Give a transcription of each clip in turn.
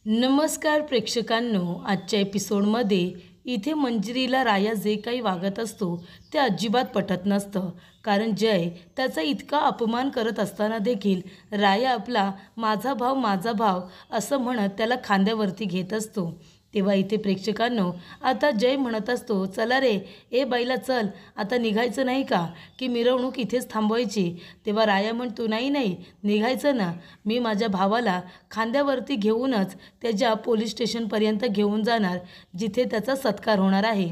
नमस्कार प्रेक्षकांनो, आजच्या एपिसोडमध्ये इथे मंजिरीला राया जे काही वागत असतो ते अजिबात पटत नसतं. कारण जय त्याचा इतका अपमान करत असताना देखील राया आपला माझा भाव असं म्हणत त्याला खांद्यावरती घेत असतो. तेव्हा इथे प्रेक्षकांनो, आता जय म्हणत असतो, चला रे ए बैला चल, आता निघायचं नाही का, की मिरवणूक इथेच थांबवायची. तेव्हा राया म्हणतो, नाही नाही निघायचं ना, मी माझ्या भावाला खांद्यावरती घेऊनच त्याच्या पोलीस स्टेशनपर्यंत घेऊन जाणार, जिथे त्याचा सत्कार होणार आहे.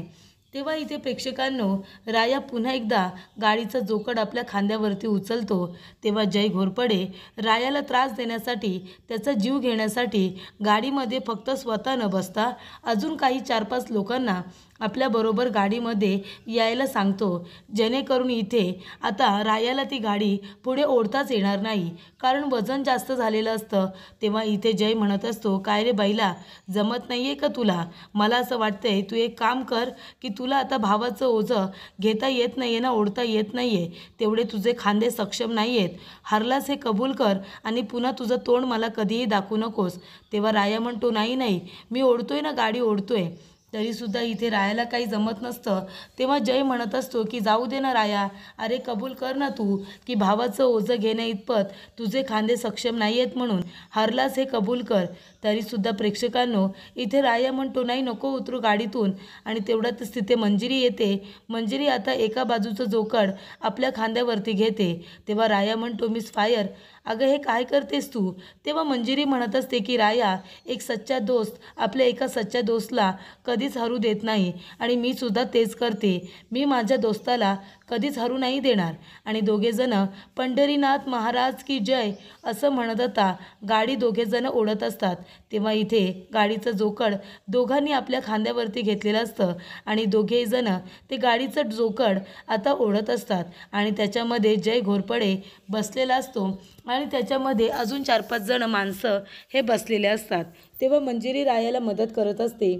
तेव्हा इथे प्रेक्षकांनो, राया पुन्हा एकदा गाडीचा जोकड आपल्या खांद्यावरती उचलतो. तेव्हा जय घोरपडे रायाला त्रास देण्यासाठी, त्याचा जीव घेण्यासाठी गाडीमध्ये फक्त स्वतः न बसता अजून काही 4-5 लोकांना आपल्याबरोबर गाडीमध्ये यायला सांगतो, जेणेकरून इथे आता रायाला ती गाडी पुढे ओढताच येणार नाही, कारण वजन जास्त झालेलं असतं. तेव्हा इथे जय म्हणत असतो, काय रे बैला, जमत नाही आहे का तुला? मला असं वाटतंय तू एक काम कर, की तुला आता भावाचं ओझं घेता येत नाही आहे ना, ओढता येत नाही आहे, तेवढे तुझे खांदे सक्षम नाही आहेत. हरलास हे कबूल कर आणि पुन्हा तुझं तोंड मला कधीही दाखवू नकोस. तेव्हा राया म्हणतो, नाही नाही मी ओढतोय ना, गाडी ओढतोय. तरीसुद्धा इथे रायाला काही जमत नसतं. तेव्हा जय म्हणत असतो, की जाऊ दे ना राया, अरे कबूल कर ना तू, की भावाचं ओझं घेण्या इतपत तुझे खांदे सक्षम नाही आहेत म्हणून. हरलास हे कबूल कर. तरीसुद्धा प्रेक्षकांनो, इथे राया म्हणतो, नाही नको उतरू गाडीतून. आणि तेवढ्यातच तिथे मंजिरी येते. मंजिरी आता एका बाजूचं जोकड आपल्या खांद्यावरती घेते. तेव्हा राया म्हणतो, मिस फायर, अगं हे काय करतेस तू? तेव्हा मंजिरी म्हणत असते, की राया, एक सच्चा दोस्त आपल्या एका सच्च्या दोस्तला कधीच हरू देत नाही, आणि मी सुद्धा तेच करते. मी माझ्या दोस्ताला कधीच हरू नाही देणार. आणि दोघेजण पंढरीनाथ महाराज की जय असं म्हणत आता गाडी दोघेजण ओढत असतात. तेव्हा इथे गाडीचं जोकड दोघांनी आपल्या खांद्यावरती घेतलेलं असतं आणि दोघेजण ते गाडीचं जोकड आता ओढत असतात. आणि त्याच्यामध्ये जय घोरपडे बसलेला असतो आणि त्याच्यामध्ये अजून 4-5 जण माणसं हे बसलेले असतात. तेव्हा मंजिरी रायाला मदत करत असते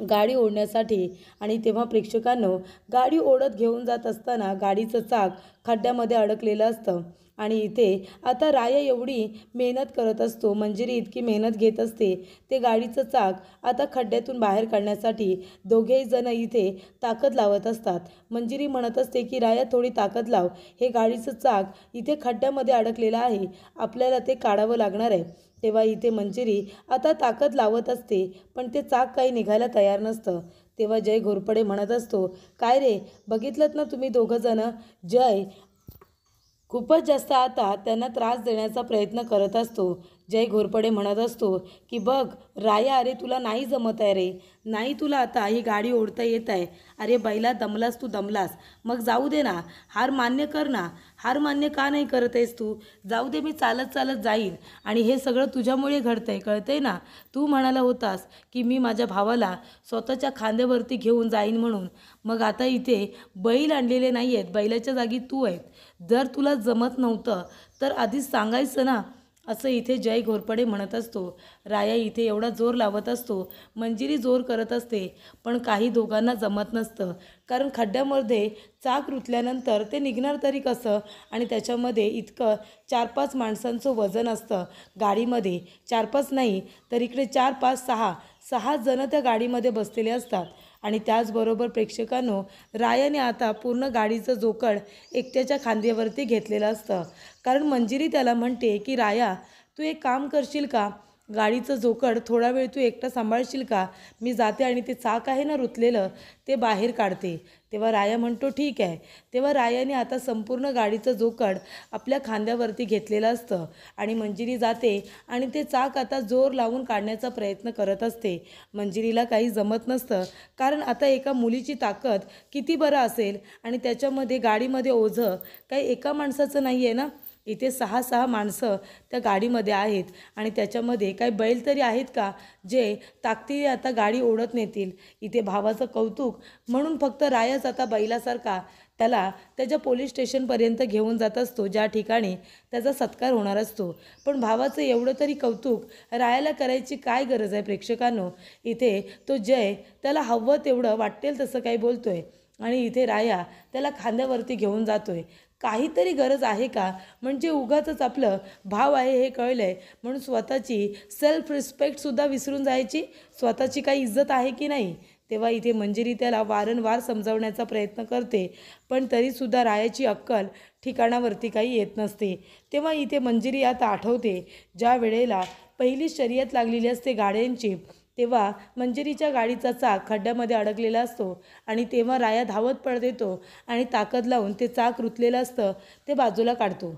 गाडी ओढण्यासाठी. आणि तेव्हा प्रेक्षकांनो, गाडी ओढत घेऊन जात असताना गाडीचं चाक खड्ड्यामध्ये अडकलेलं असतं. आणि इथे आता राया एवढी मेहनत करत असतो, मंजिरी इतकी मेहनत घेत असते, ते गाडीचं चाक आता खड्ड्यातून बाहेर काढण्यासाठी दोघेही जण इथे ताकद लावत असतात. मंजिरी म्हणत असते, की राया थोडी ताकद लाव, हे गाडीचं चाक इथे खड्ड्यामध्ये अडकलेलं आहे, आपल्याला ते काढावं लागणार आहे. तेव्हा इथे मंजिरी आता ताकद लावत असते, पण ते चाक काही निघायला तयार नसतं. तेव्हा जय घोरपडे म्हणत असतो, काय रे, बघितलं ना तुम्ही दोघंजणं, जय खूपच जास्त आता त्यांना त्रास देण्याचा प्रयत्न करत असतो. जय घोरपडे म्हणत असतो, की बघ राया, अरे तुला नाही जमत आहे रे, नाही तुला आता ही गाडी ओढता येत आहे. अरे बैला, दमलास तू दमलास, मग जाऊ दे ना, हार मान्य कर ना. हार मान्य का नाही करत आहेस तू? जाऊ दे, मी चालत चालत जाईन, आणि हे सगळं तुझ्यामुळे घडतंय, कळतंय ना. तू म्हणाला होतास की मी माझ्या भावाला स्वतःच्या खांद्यावरती घेऊन जाईन म्हणून, मग आता इथे बैल आणलेले नाही आहेत, बैलाच्या जागी तू आहेत. जर तुला जमत नव्हतं तर आधीच सांगायचं ना, असं इथे जय घोरपडे म्हणत असतो. राया इथे एवढा जोर लावत असतो, मंजिरी जोर करत असते, पण काही दोघांना जमत नसतं. कारण खड्ड्यामध्ये चाक रुतल्यानंतर ते निघणार तरी कसं, आणि त्याच्यामध्ये इतकं 4-5 माणसांचं वजन असतं गाडीमध्ये. 4-5 नाही तर इकडे 4-5-6 जण त्या गाडीमध्ये बसलेले असतात. आणि त्याचबरोबर प्रेक्षकांनो, रायाने आता पूर्ण गाडीचं जोकड एकट्याच्या खांद्यावरती घेतलेलं असतं. कारण मंजिरी त्याला म्हणते, की राया, तू एक काम करशील का, गाडीचं जोकड थोडा वेळ तू एकटा सांभाळशील का, मी जाते आणि ते चाक आहे ना रुतलेलं, ते बाहेर काढते. तेव्हा राया म्हणतो, ठीक आहे. तेव्हा रायाने आता संपूर्ण गाडीचं जोकड आपल्या खांद्यावरती घेतलेलं असतं आणि मंजिरी जाते आणि ते चाक आता जोर लावून काढण्याचा प्रयत्न करत असते. मंजिरीला काही जमत नसतं, कारण आता एका मुलीची ताकद किती बरं असेल, आणि त्याच्यामध्ये गाडीमध्ये ओझं काही एका माणसाचं नाही आहे ना, इथे 6 माणसं त्या गाडीमध्ये आहेत. आणि त्याच्यामध्ये काही बैल तरी आहेत का, जे ताकदीने आता गाडी ओढत नेतील. इथे भावाचं कौतुक म्हणून फक्त रायाच आता बैलासारखा त्याला त्याच्या पोलीस स्टेशनपर्यंत घेऊन जात असतो, ज्या ठिकाणी त्याचा सत्कार होणार असतो. पण भावाचं एवढं तरी कौतुक रायाला करायची काय गरज आहे प्रेक्षकांनो. इथे तो जय त्याला हवं तेवढं वाटेल तसं काही बोलतोय, आणि इथे राया त्याला खांद्यावरती घेऊन जातोय. काहीतरी गरज आहे का? म्हणजे उगाचच आपलं भाव आहे हे कळलं आहे म्हणून स्वतःची सेल्फ रिस्पेक्टसुद्धा विसरून जायची, स्वतःची काही इज्जत आहे की नाही. तेव्हा इथे मंजिरी त्याला वारंवार समजावण्याचा प्रयत्न करते, पण तरीसुद्धा रायाची अक्कल ठिकाणावरती काही येत नसते. तेव्हा इथे मंजिरी आता आठवते ज्या वेळेला पहिली शर्यत लागलेली असते गाड्यांची, तेव्हा मंजिरीच्या गाडीचा चाक खड्ड्यामध्ये अडकलेला असतो आणि तेव्हा राया धावत पळत येतो आणि ताकद लावून ते चाक रुतलेलं असतं ते बाजूला काढतो.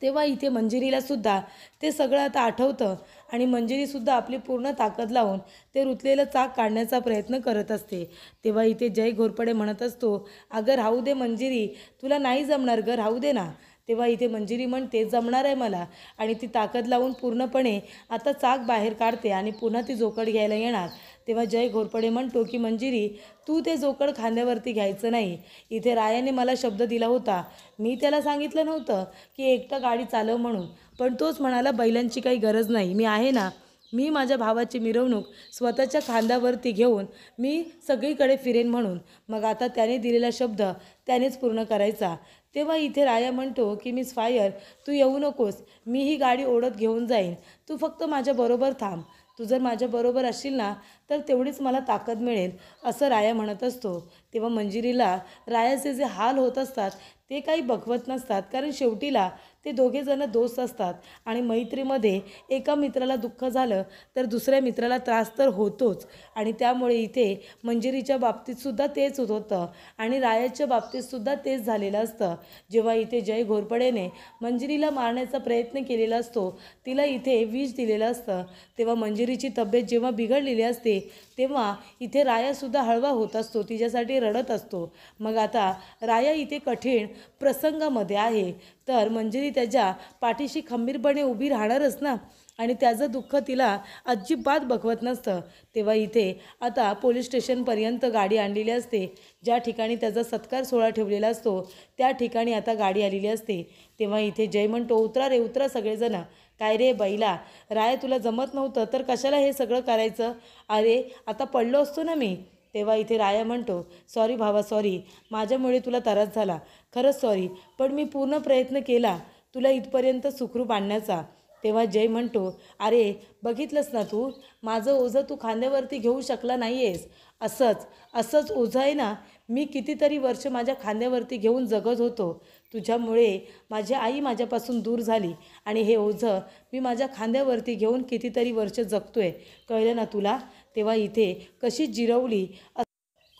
तेव्हा इथे मंजिरीलासुद्धा ते सगळं आता आठवतं आणि मंजिरीसुद्धा आपली पूर्ण ताकद लावून ते रुतलेलं चाक काढण्याचा प्रयत्न करत असते. तेव्हा इथे जय घोरपडे म्हणत असतो, अगं राहू दे मंजिरी, तुला नाही जमणार गं, राहू दे ना. तेव्हा इथे मंजिरी म्हणते जमणार आहे मला आणि ती ताकद लावून पूर्णपणे आता चाक बाहेर काढते आणि पुन्हा ती जोकड घ्यायला येणार. तेव्हा जय घोरपडे म्हणतो की मंजिरी, तू ते जोकड खांद्यावरती घ्यायचं नाही. इथे रायाने मला शब्द दिला होता, मी त्याला सांगितलं नव्हतं की एकटं गाडी चालव म्हणून, पण तोच म्हणाला बैलांची काही गरज नाही, मी आहे ना. मी माझ्या भावाची मिरवणूक स्वतःच्या खांद्यावरती घेऊन मी सगळीकडे फिरेन म्हणून. मग आता त्याने दिलेला शब्द त्यानेच पूर्ण करायचा. तेव्हा इथे राया म्हणतो की मिस फायर, तू येऊ नकोस, मी ही गाडी ओढत घेऊन जाईन, तू फक्त माझ्याबरोबर थांब. तू जर माझ्याबरोबर असशील ना तर तेवढीच मला ताकद मिळेल, असं राया म्हणत असतो. तेव्हा मंजिरीला रायाचे जे हाल होत असतात ते काही बघवत नसतात, कारण शेवटीला ते दोघेजणं दोस्त असतात आणि मैत्रीमध्ये एका मित्राला दुःख झालं तर दुसऱ्या मित्राला त्रास तर होतोच. आणि त्यामुळे इथे मंजिरीच्या बाबतीतसुद्धा तेच होत होतं आणि रायाच्या बाबतीतसुद्धा तेच झालेलं असतं. जेव्हा इथे जय घोरपडेने मंजिरीला मारण्याचा प्रयत्न केलेला असतो, तिला इथे विष दिलेलं असतं, तेव्हा मंजिरीची तब्येत जेव्हा बिघडलेली असते तेव्हा इथे रायासुद्धा हळवा होत असतो, तिच्यासाठी रडत असतो. मग आता राया इथे कठीण प्रसंगामध्ये आहे तर मंजिरी त्याच्या पाठीशी खंबीरपणे उभी राहणारच ना, आणि त्याचं दुःख तिला अजिबात बघवत नसतं. तेव्हा इथे आता पोलीस स्टेशनपर्यंत गाडी आणलेली असते, ज्या ठिकाणी त्याचा सत्कार सोहळा ठेवलेला असतो त्या ठिकाणी आता गाडी आलेली असते. तेव्हा इथे जय म्हणतो, उतरा रे उतरा सगळेजण. काय रे बैला, राय तुला जमत नव्हतं तर कशाला हे सगळं करायचं? अरे आता पडलो असतो ना मी. तेव्हा इथे राया म्हणतो, सॉरी भावा सॉरी, माझ्यामुळे तुला त्रास झाला, खरंच सॉरी, पण मी पूर्ण प्रयत्न केला तुला इथपर्यंत सुखरूप आणण्याचा. तेव्हा जय म्हणतो, अरे बघितलंस ना तू, माझं ओझं तू खांद्यावरती घेऊ शकला नाही आहेस. असंच ओझं आहे ना, मी कितीतरी वर्ष माझ्या खांद्यावरती घेऊन जगत होतो. तुझ्यामुळे माझी आई माझ्यापासून दूर झाली आणि हे ओझं मी माझ्या खांद्यावरती घेऊन कितीतरी वर्ष जगतोय, कळलं ना तुला? तेव्हा इथे कशी जिरवली,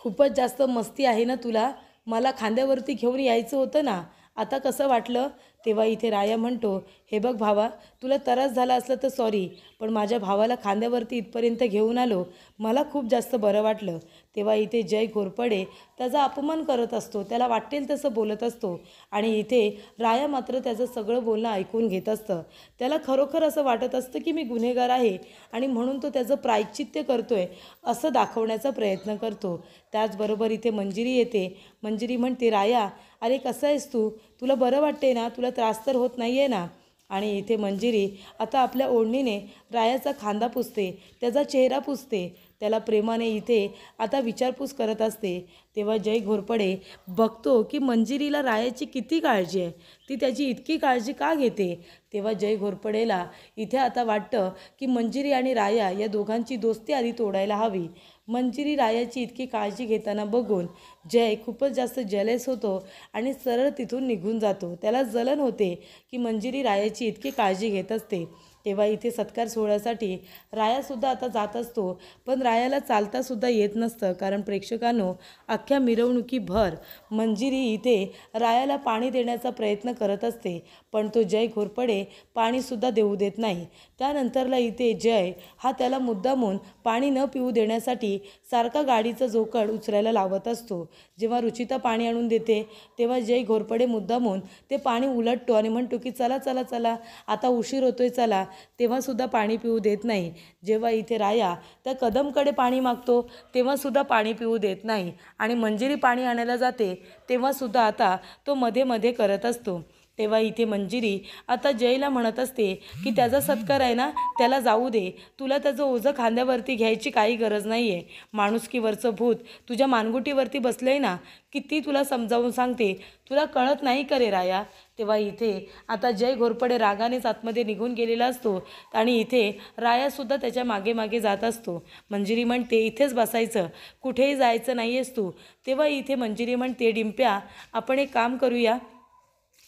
खूपच जास्त मस्ती आहे ना तुला, मला खांद्यावरती घेऊन यायचं होतं ना, आता कसं वाटलं? तेव्हा इथे राया म्हणतो, हे बघ भावा, तुला त्रास झाला असलं तर सॉरी, पण माझ्या भावाला खांद्यावरती इथपर्यंत घेऊन आलो, मला खूप जास्त बरं वाटलं. तेव्हा इथे जय घोरपडे त्याचा अपमान करत असतो, त्याला वाटेल तसं बोलत असतो आणि इथे राया मात्र त्याचं सगळं बोलणं ऐकून घेत असतं. त्याला खरोखर असं वाटत असतं की मी गुन्हेगार आहे आणि म्हणून तो त्याचं प्रायश्चित्त करतोय असं दाखवण्याचा प्रयत्न करतो. त्याचबरोबर इथे मंजिरी येते. मंजिरी म्हणते, राया अरे कसं आहेस तू, तुला बरं वाटते ना, तुला त्रास तर होत नाही आहे ना? आणि इथे मंजिरी आता आपल्या ओढणीने रायाचा खांदा पुसते, त्याचा चेहरा पुसते, त्याला प्रेमाने इथे आता विचारपूस करत असते. तेव्हा जय घोरपडे बघतो की मंजिरीला रायाची किती काळजी आहे, ती त्याची इतकी काळजी का घेते. तेव्हा जय घोरपडेला इथे आता वाटतं की मंजिरी आणि राया या दोघांची दोस्ती आधी तोडायला हवी. मंजिरी रायाची इतकी काळजी घेताना बघून जय खूपच जास्त जेलस होतो आणि सरळ तिथून निघून जातो. त्याला जलन होते की मंजिरी रायाची इतकी काळजी घेत असते. तेव्हा इथे सत्कार सोहळ्यासाठी रायासुद्धा आता जात असतो, पण रायाला चालतासुद्धा येत नसतं, कारण प्रेक्षकांनो अख्ख्या मिरवणुकीभर मंजिरी इथे रायाला पाणी देण्याचा प्रयत्न करत असते, पण तो जय घोरपडे पाणीसुद्धा देऊ देत नाही. त्यानंतरला इथे जय हा त्याला मुद्दामून पाणी न पिऊ देण्यासाठी सारखा गाडीचं जोकड उचलायला लावत असतो. जेव्हा रुचिता पाणी आणून देते तेव्हा जय घोरपडे मुद्दामून ते पाणी उलटतो आणि म्हणतो की चला चला चला, आता उशीर होतोय चला, तेव्हासुद्धा पाणी पिऊ देत नाही. जेव्हा इथे राया त्या कदमकडे पाणी मागतो तेव्हासुद्धा पाणी पिऊ देत नाही आणि मंजिरी पाणी आणायला जाते तेव्हासुद्धा आता तो मध्ये मध्ये करत असतो. तेव्हा इथे मंजिरी आता जयला म्हणत असते की त्याचा सत्कार आहे ना, त्याला जाऊ दे. तुला त्याचं ओझं खांद्यावरती घ्यायची काही गरज नाही आहे. माणुसकीवरचं भूत तुझ्या मानगुटीवरती बसलं आहे ना. किती तुला समजावून सांगते, तुला कळत नाही का रे राया. तेव्हा इथे आता जय घोरपडे रागानेच आतमध्ये निघून गेलेला असतो आणि इथे रायासुद्धा त्याच्या मागे मागे जात असतो. मंजिरी म्हणते इथेच बसायचं, कुठेही जायचं नाही आहेस तू. तेव्हा इथे मंजिरी म्हणते डिंप्या, आपण एक काम करूया,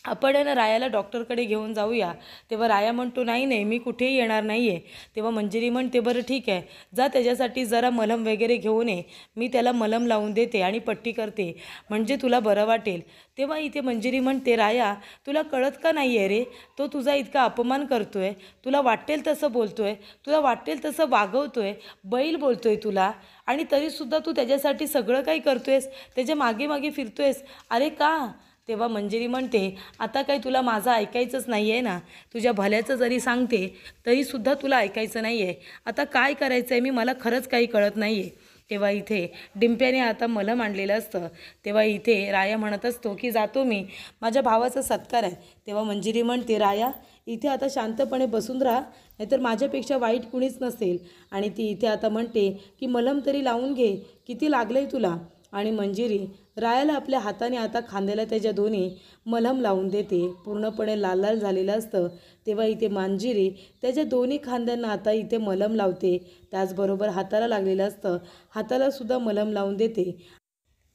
आपण आहे ना रायाला डॉक्टरकडे घेऊन जाऊया. तेव्हा राया म्हणतो नाही नाही, मी कुठेही येणार नाही आहे. तेव्हा मंजिरी म्हणते बरं ठीक आहे, जा त्याच्यासाठी जरा मलम वगैरे घेऊन ये. मी त्याला मलम लावून देते आणि पट्टी करते, म्हणजे तुला बरं वाटेल. तेव्हा इथे मंजिरी म्हणते राया, तुला कळत का नाही आहे रे, तो तुझा इतका अपमान करतोय, तुला वाटेल तसं बोलतोय, तुला वाटेल तसं वागवतोय, बैल बोलतोय तुला, आणि तरीसुद्धा तू त्याच्यासाठी सगळं काही करतोयस, त्याच्या मागे मागे फिरतोयस. अरे का. तेव्हा मंजिरी म्हणते आता काही तुला माझं ऐकायचंच नाही आहे ना, तुझ्या भल्याचं जरी सांगते तरीसुद्धा तुला ऐकायचं नाही आहे. आता काय करायचं आहे, मला खरंच काही कळत नाही आहे. तेव्हा इथे डिंप्याने आता मलम आणलेलं असतं. तेव्हा इथे राया म्हणत असतो की जातो मी, माझ्या भावाचा सत्कार आहे. तेव्हा मंजिरी म्हणते राया, इथे आता शांतपणे बसून राहा, नाहीतर माझ्यापेक्षा वाईट कुणीच नसेल. आणि ती इथे आता म्हणते की मलम तरी लावून घे, किती लागलं आहे तुला. आणि मंजिरी रायाला आपल्या हाताने आता खांद्याला त्याच्या दोन्ही मलम लावून देते. पूर्णपणे लाल लाल झालेलं असतं. तेव्हा इथे मंजिरी त्याच्या दोन्ही खांद्यांना आता इथे मलम लावते. त्याचबरोबर हाताला लागलेलं असतं, हातालासुद्धा मलम लावून देते.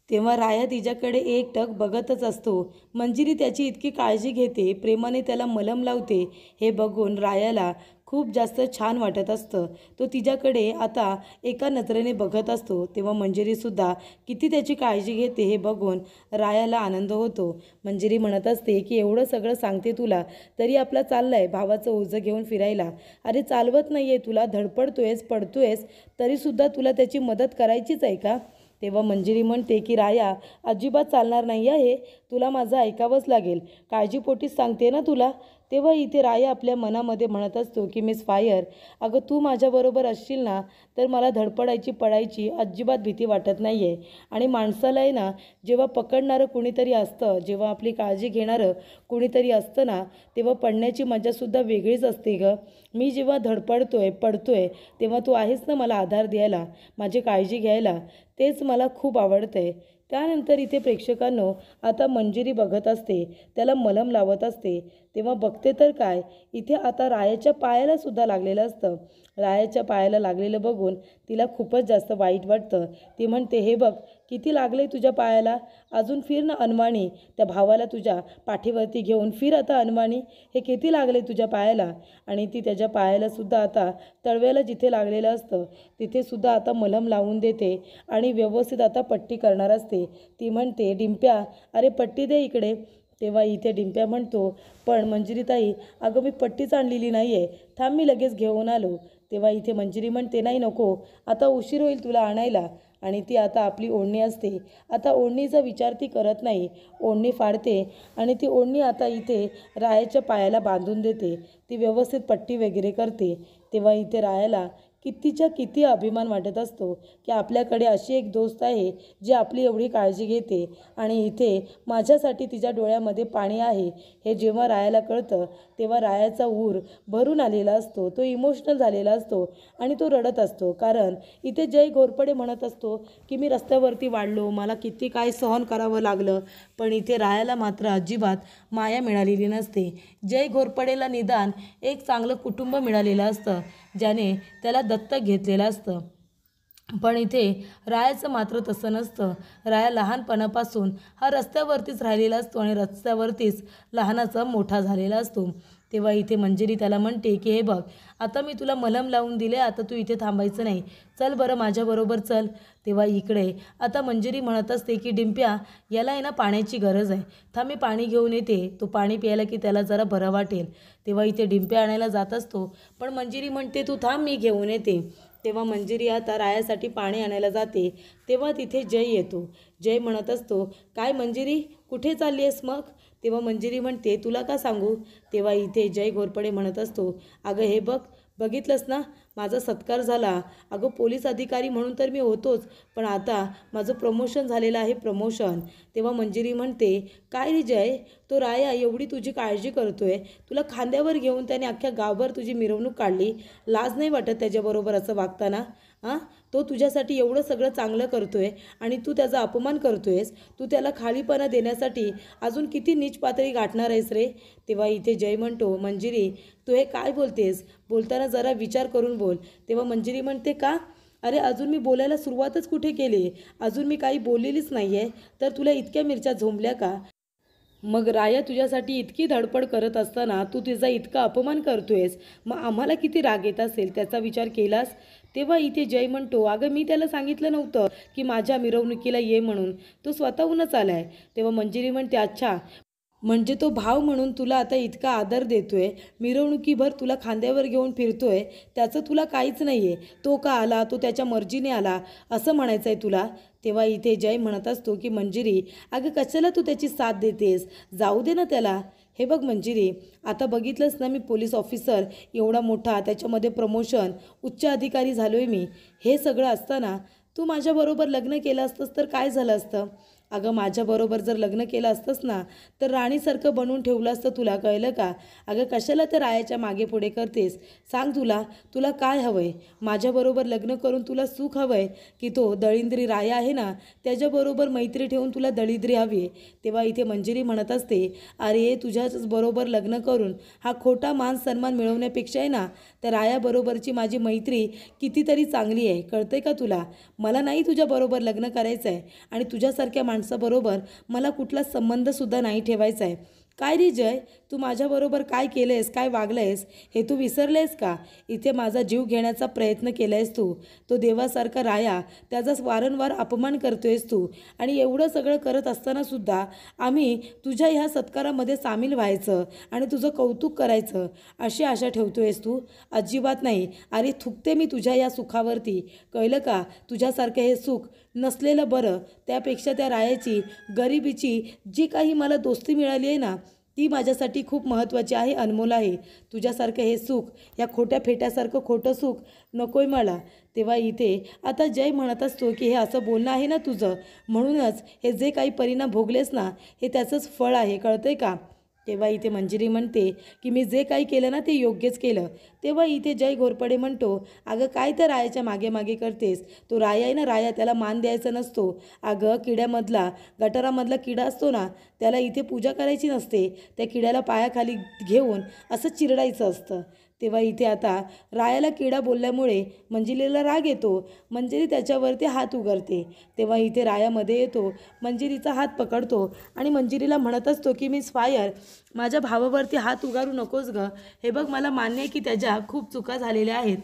तेव्हा राया तिच्याकडे एकटक बघतच असतो. मंजिरी त्याची इतकी काळजी घेते, प्रेमाने त्याला मलम लावते, हे बघून रायाला खूप जास्त छान वाटत असतं. तो तिच्याकडे आता एका नजरेने बघत असतो. तेव्हा मंजिरीसुद्धा किती त्याची काळजी घेते हे बघून रायाला आनंद होतो. मंजिरी म्हणत असते की एवढं सगळं सांगते तुला, तरी आपला चालला आहे भावाचं ओझं घेऊन फिरायला. अरे चालवत नाही आहे तुला, धडपडतोयस, पडतोयस, तरीसुद्धा तुला त्याची मदत करायचीच आहे का. तेव्हा मंजिरी म्हणते की राया, अजिबात चालणार नाही आहे, तुला माझं ऐकावंच लागेल, काळजीपोटीच सांगते ना तुला. तेव्हा इथे राया आपल्या मनामध्ये म्हणत असतो की मिस फायर, अगं तू माझ्याबरोबर असशील ना, तर मला धडपडायची पडायची अजिबात भीती वाटत नाही आहे. आणि माणसाला आहे ना, जेव्हा पकडणारं कुणीतरी असतं, जेव्हा आपली काळजी घेणारं कुणीतरी असतं ना, तेव्हा पडण्याची मजासुद्धा वेगळीच असते गं. मी जेव्हा धडपडतोय, पडतोय, तेव्हा तू आहेस ना मला आधार द्यायला, माझी काळजी घ्यायला, तेच मला खूप आवडतं आहे. त्यानंतर इथे प्रेक्षकांनो आता मंजिरी बघत असते, त्याला मलम लावत असते. तेव्हा बघते तर काय, इथे आता रायाच्या पायाला सुद्धा लागलेलं असतं. रायाच्या पायाला लागलेलं बघून तिला खूपच जास्त वाईट वाटतं. ती म्हणते हे बघ किती लागले तुझ्या पायाला, अजून फिर ना अनवाणी, त्या भावाला तुझ्या पाठीवरती घेऊन फिर आता अनवाणी, हे किती लागले तुझ्या पायाला. आणि ती त्याच्या पायाला सुद्धा आता तळव्याला जिथे लागलेलं असतं तिथे सुद्धा आता मलम लावून देते आणि व्यवस्थित आता पट्टी करणार असते. ती म्हणते डिंप्या, अरे पट्टी दे इकडे. तेव्हा इथे डिंप्या म्हणतो पण मंजिरीताई, अगं मी पट्टीच आणलेली नाही आहे, थांब मी लगेच घेऊन आलो. तेव्हा इथे मंजिरी म्हणते नाही नको, आता उशीर होईल तुला आणायला. आणि ती आता आपली ओढणी असते, आता ओढणीचा विचार ती करत नाही, ओढणी फाडते आणि ती ओढणी आता इथे रायाच्या पायाला बांधून देते. ती व्यवस्थित पट्टी वगैरे करते. तेव्हा इथे रायाला कितीच्या किती अभिमान वाटत असतो की आपल्याकडे अशी एक दोस्त आहे जी आपली एवढी काळजी घेते. आणि इथे माझ्यासाठी तिच्या डोळ्यामध्ये पाणी आहे हे जेव्हा रायाला कळतं, तेव्हा रायाचा ऊर भरून आलेला असतो, तो इमोशनल झालेला असतो आणि तो रडत असतो. कारण इथे जय घोरपडे म्हणत असतो की मी रस्त्यावरती वाढलो, मला किती काय सहन करावं लागलं, पण इथे रायाला मात्र अजिबात माया मिळालेली नसते. जय घोरपडेला निदान एक चांगलं कुटुंब मिळालेलं असतं, ज्याने त्याला दत्तक घेतलेलं असतं. पण इथे रायाचं मात्र तसं नसतं. राया लहानपणापासून हा रस्त्यावरतीच राहिलेला असतो आणि रस्त्यावरतीच लहानाचा मोठा झालेला असतो. तेव्हा इथे मंजिरी त्याला म्हणते की हे बघ, आता मी तुला मलम लावून दिले, आता तू इथे थांबायचं नाही, चल बरं माझ्याबरोबर चल. तेव्हा इकडे आता मंजिरी म्हणत असते की डिंप्या, याला आहे ना पाण्याची गरज आहे, थांब मी पाणी घेऊन येते, तो पाणी प्यायला की त्याला जरा बरं वाटेल. तेव्हा इथे डिंप्या आणायला जात असतो, पण मंजिरी म्हणते तू थांब मी घेऊन येते. तेव्हा मंजिरी आता रायासाठी पाणी आणायला जाते. तेव्हा तिथे जय येतो. जय म्हणत असतो काय मंजिरी, कुठे चालली आहेस मग. तेव्हा मंजिरी म्हणते तुला का सांगू. तेव्हा इथे जय घोरपडे म्हणत असतो अगं हे बघ, बघितलंस ना, माझा सत्कार झाला. अगं पोलीस अधिकारी म्हणून तर मी होतोच, पण आता माझं प्रमोशन झालेलं आहे, प्रमोशन. तेव्हा मंजिरी म्हणते, काय रे जय, तो राया एवढी तुझी काळजी करतोय, तुला खांद्यावर घेऊन त्याने अख्ख्या गावभर तुझी मिरवणूक काढली. लाज नाही वाटत त्याच्याबरोबर असं वागताना? हां, तो तुझ्यासाठी एवढं सगळं चांगलं करतोय आणि तू त्याचा अपमान करतोयस. तू त्याला खालीपणा देण्यासाठी अजून किती नीच पातळी गाठणार आहेस रे? तेव्हा इथे जय म्हणतो, मंजिरी तू हे काय बोलतेस? बोलताना जरा विचार करून बोल. तेव्हा मंजिरी म्हणते, का? अरे अजून मी बोलायला सुरुवातच कुठे केली? अजून मी काही बोललेलीच नाही आहे, तर तुला इतक्या मिरच्या झोंबल्या का? मग राया तुझ्यासाठी इतकी धडपड करत असताना तू तिचा इतका अपमान करतोयस, मग आम्हाला किती राग येत असेल त्याचा विचार केलास? तेव्हा इथे जय म्हणतो, अगं मी त्याला सांगितलं नव्हतं की माझ्या मिरवणुकीला ये म्हणून, तो स्वतःहूनच आलाय. तेव्हा मंजिरी म्हणते, अच्छा, म्हणजे तो भाव म्हणून तुला आता इतका आदर देतोय, मिरवणुकीभर तुला खांद्यावर घेऊन फिरतोय, त्याचं तुला काहीच नाही आहे. तो का आला, तो त्याच्या मर्जीने आला असं म्हणायचं आहे तुला? तेव्हा इथे जय म्हणत असतो की मंजिरी अगं कशाला तू त्याची साथ देतेस, जाऊ दे ना त्याला. हे बघ मंजिरी, आता बघितलंस ना, मी पोलीस ऑफिसर एवढा मोठा, त्याच्यामध्ये प्रमोशन, उच्च अधिकारी झालो आहे मी. हे सगळं असताना तू माझ्याबरोबर लग्न केलं असतंस तर काय झालं असतं? अगं माझ्याबरोबर जर लग्न केलं असतंस ना, तर राणीसारखं बनवून ठेवलं असतं तुला, कळलं का? अगं कशाला तर रायाच्या मागे पुढे करतेस? सांग, तुला तुला काय हवं आहे? माझ्याबरोबर लग्न करून तुला सुख हवं आहे, की तो दळिंद्री राया आहे ना त्याच्याबरोबर मैत्री ठेवून तुला दळिद्री हवी आहे? तेव्हा इथे मंजिरी म्हणत असते, अरे तुझ्याच बरोबर लग्न करून हा खोटा मान सन्मान मिळवण्यापेक्षा आहे ना, त्या रायाबरोबरची माझी मैत्री कितीतरी चांगली आहे, कळतंय का तुला? मला नाही तुझ्याबरोबर लग्न करायचं आहे आणि तुझ्यासारख्या माणसाबरोबर मला कुठला संबंधसुद्धा नाही ठेवायचा आहे. काय रे जय, तू माझ्याबरोबर काय केलं आहेस, काय वागलं आहेस, हे तू विसरलेस का? इथे माझा जीव घेण्याचा प्रयत्न केला आहेस तू. तो देवासारखा राया, त्याचा वारंवार अपमान करतोयस तू. आणि एवढं सगळं करत असतानासुद्धा आम्ही तुझ्या ह्या सत्कारामध्ये सामील व्हायचं आणि तुझं कौतुक करायचं अशी आशा ठेवतोयस तू? अजिबात नाही. अरे थुकते मी तुझ्या या सुखावरती, कळलं का? तुझ्यासारखं हे सुख नसलेलं बरं. त्यापेक्षा त्या रायाची, गरिबीची जी काही मला दोस्ती मिळाली आहे ना, ती माझ्यासाठी खूप महत्त्वाची आहे, अनमोल आहे. तुझ्यासारखं हे सुख, या खोट्या फेट्यासारखं खोटं सुख नको आहे मला. तेव्हा इथे आता जय म्हणत असतो की हे असं बोलणं आहे ना तुझं, म्हणूनच हे जे काही परिणाम भोगलेस ना, हे त्याचंच फळ आहे, कळतंय का? तेव्हा इथे मंजिरी म्हणते की मी जे काही केलं ना ते योग्यच केलं. तेव्हा इथे जय घोरपडे म्हणतो, अगं काय तर रायाच्या मागे मागे करतेस? तो राया आहे ना, राया, त्याला मान द्यायचा नसतो. अगं किड्यामधला, गटारामधला किडा असतो ना, त्याला इथे पूजा करायची नसते. त्या किड्याला पायाखाली घेऊन असं चिरडायचं असतं. तेव्हा इथे आता रायाला किडा बोलल्यामुळे मंजिरीला राग येतो. मंजिरी त्याच्यावरती हात उगारते. तेव्हा इथे रायामध्ये येतो, मंजिरीचा हात पकडतो आणि मंजिरीला म्हणत असतो की मिस फायर, माझ्या भावावरती हात उगारू नकोस गं. हे बघ, मला मान्य आहे की त्याच्या खूप चुका झालेल्या आहेत,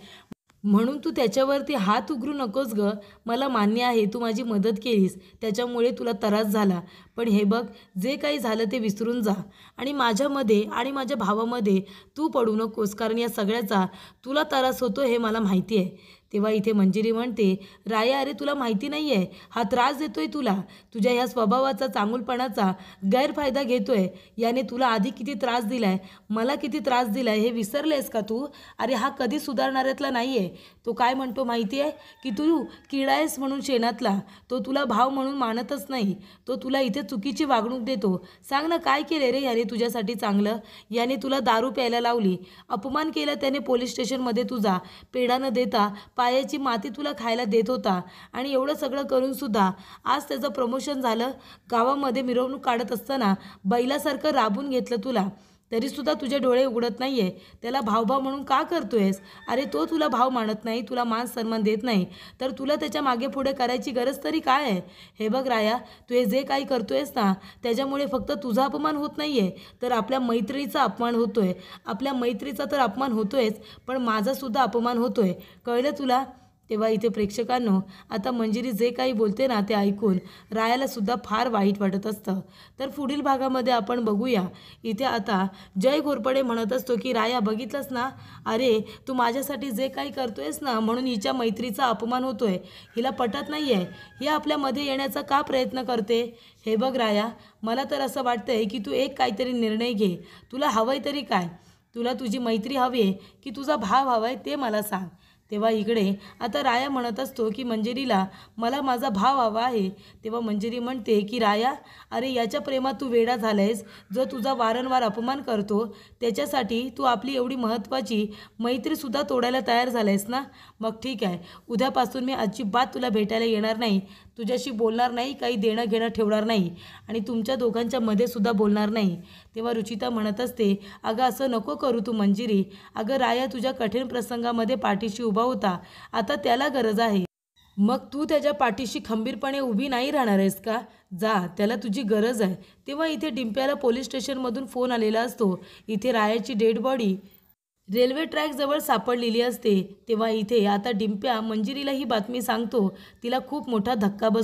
म्हणून तू त्याच्यावरती हात उघडू नकोस गं. मला मान्य आहे तू माझी मदत केलीस, त्याच्यामुळे तुला त्रास झाला. पण हे बघ, जे काही झालं ते विसरून जा आणि माझ्यामध्ये आणि माझ्या भावामध्ये तू पडू नकोस, कारण या सगळ्याचा तुला त्रास होतो हे मला माहिती आहे. तेव्हा इथे मंजिरी म्हणते, राया अरे तुला माहिती नाही आहे, हा त्रास देतोय तुला, तुझ्या ह्या स्वभावाचा, चांगुलपणाचा गैरफायदा घेतोय. याने तुला आधी किती त्रास दिलाय, मला किती त्रास दिलाय, हे विसरलेस का तू? अरे हा कधी सुधारणाऱ्यातला नाही आहे. तो काय म्हणतो माहिती आहे, की तू किडा आहेस म्हणून शेणातला. तो तुला भाव म्हणून मानतच नाही. तो तुला इथे चुकीची वागणूक देतो. सांग ना, काय केले रे याने तुझ्यासाठी चांगलं? याने तुला दारू प्यायला लावली, अपमान केला त्याने पोलीस स्टेशनमध्ये तुझा, पेढा न देता पायाची माती तुला खायला देत होता. आणि एवढं सगळं करूनसुद्धा आज त्याचं प्रमोशन झालं. गावामध्ये मिरवणूक काढत असताना बैलासारखं राबून घेतलं तुला, तरीसुद्धा तुझे डोळे उघडत नाही आहे. त्याला भावभाव म्हणून का करतोयस? अरे तो तुला भाव मानत नाही, तुला मान सन्मान देत नाही, तर तुला त्याच्या मागे पुढे करायची गरज तरी काय आहे? हे बघ राया, तू हे जे काही करतोयस ना, त्याच्यामुळे फक्त तुझा अपमान होत नाही आहे, तर आपल्या मैत्रीचा अपमान होतोय. आपल्या मैत्रीचा तर अपमान होतोयच, पण माझासुद्धा अपमान होतोय, कळलं तुला? तेव्हा इथे प्रेक्षकांनो, आता मंजिरी जे काही बोलते ना ते ऐकून रायालासुद्धा फार वाईट वाटत असतं. तर पुढील भागामध्ये आपण बघूया. इथे आता जय घोरपडे म्हणत असतो की राया बघितलंस ना, अरे तू माझ्यासाठी जे काही करतोयस ना, म्हणून हिच्या मैत्रीचा अपमान होतोय. हिला पटत नाही आहे, ही आपल्यामध्ये येण्याचा का प्रयत्न करते? हे बघ राया, मला तर असं वाटतंय की तू एक काहीतरी निर्णय घे. तुला हवंय तरी काय? तुला तुझी मैत्री हवी आहे की तुझा भाव हवा आहे ते मला सांग. तेव्हा इकडे आता राया म्हणत असतो की मंजिरीला मला माझा भाव हवा आहे. तेव्हा मंजिरी म्हणते की राया, अरे याच्या प्रेमात तू वेडा झालायस, जो तुझा वारंवार अपमान करतो त्याच्यासाठी तू आपली एवढी महत्त्वाची मैत्रीसुद्धा तोडायला तयार झालायस ना. मग ठीक आहे, उद्यापासून मी अजिबात तुला भेटायला येणार नाही, तुझ्याशी बोलणार नाही, काही देणं घेणं ठेवणार नाही आणि तुमच्या दोघांच्या मध्ये सुद्धा बोलणार नाही. तेव्हा रुचिता म्हणत असते, अगं असं नको करू तू मंजिरी. अगं राया तुझ्या कठीण प्रसंगामध्ये पाठीशी उभा होता, आता त्याला गरज आहे. मग तू त्याच्या पाठीशी खंबीरपणे उभी नाही राहणार आहेस का? जा, त्याला तुझी गरज आहे. तेव्हा इथे डिंप्याला पोलीस स्टेशनमधून फोन आलेला असतो. इथे रायाची डेड बॉडी रेल्वे ट्रॅकजवळ सापडलेली असते. तेव्हा इथे आता डिंप्या मंजिरीला ही बातमी सांगतो. तिला खूप मोठा धक्का बसतो.